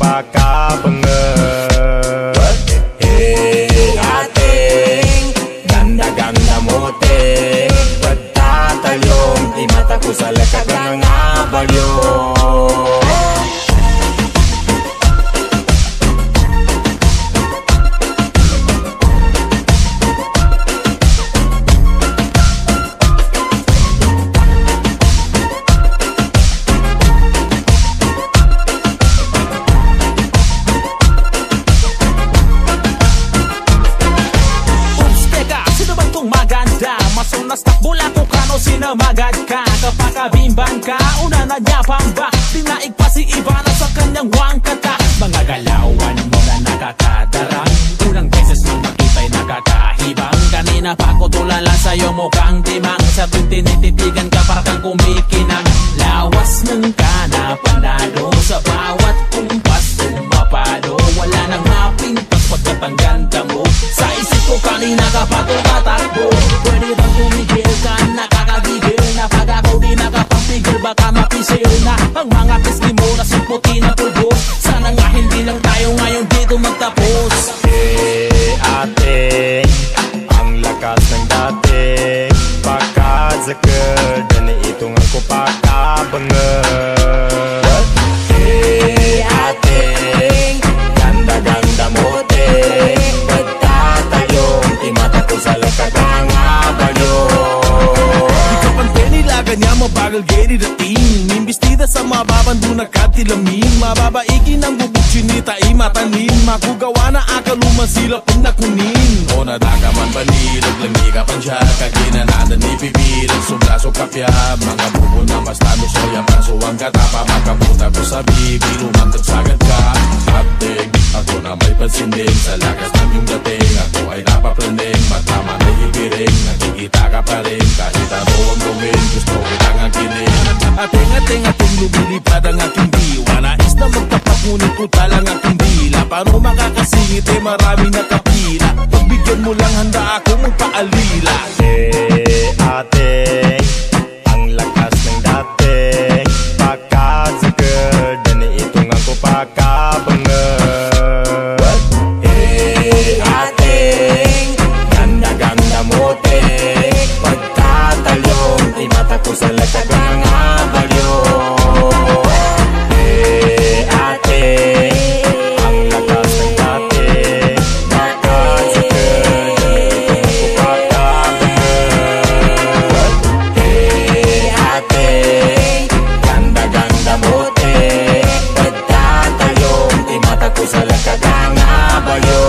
pagkabangat. Hey ating ganda-ganda mo te, pagtatalyong di mata ko sa lakat ng abalyo. Masunas takbo lang kung kano sinamagad ka. Kapag kabimban ka, una na niya pamba. Tinaig pa si Ivana sa kanyang wangkata. Mga galawan mo na nakakadarang, unang beses nang makita'y nakakahibang. Kanina pa ko tulala sa'yo mukhang timang, sa tuwing tinititigan ka para kang kumikinang. Lawas ng kana panalo, sa bawat kumpas tumapalo. Wala nang mapintas pagkat ang ganda mo. Sa isip ko kanina ka pa tumatakbo. Pwede bang tumigil ka, nakakagigil na. Pag ako di nakapagpigil baka mapisil na ang mga pisli mo na simputi na pulbo. Sana nga hindi lang tayo ngayon dito magtapos. Hey ate, ang lakas ng dati, pakadzakad, dani itong ang kupakabangat. Hey ate, ganda-ganda mo te, pagtatayong di mata ko sa lakat ng abalyo. Di ka pante nilaga niya mabagal geri dating, imbestida sa mababando na katilamin. Mababaigin ang bubuk chinita imatanin, makugawa na akaluman sila pag nakunin. O nadagaman ba nilag lang di ka pansya, kaginanadan ni pipilang sumlaso kapya. Mga bubo na mas tano soya pasuwang katapa, makabuta ko sa bibi lumantag sagad ka. Ating ako na may pansinding, sa lakas ng iyong dating ako ay napaplaning. Matama na hibiring, nakikita ka pa rin kahit ano ang gawin, gusto kitang angkinin. Ating lumilipad ang aking diwa, nais na magtapat ngunit tuta lang aking dila. Paano makakasingit eh marami na kapila, pagbigyan mo lang handa ako magpaalila. Hey ate, ang lakas ng dati, pakadzakad, dani itong ang kupakabangat. Hey ate, ganda-ganda mo te, pagtatalyong di mata ko sa lakat ng abalyo. Hey ate, ang lakas ng dati, pakadzakad, dani itong ang kupakabangat. Hey ate, ganda-ganda mo te, pagtatayong di mata ko sa lakat ng abalyo.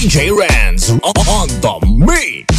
DJ Renz on the mix.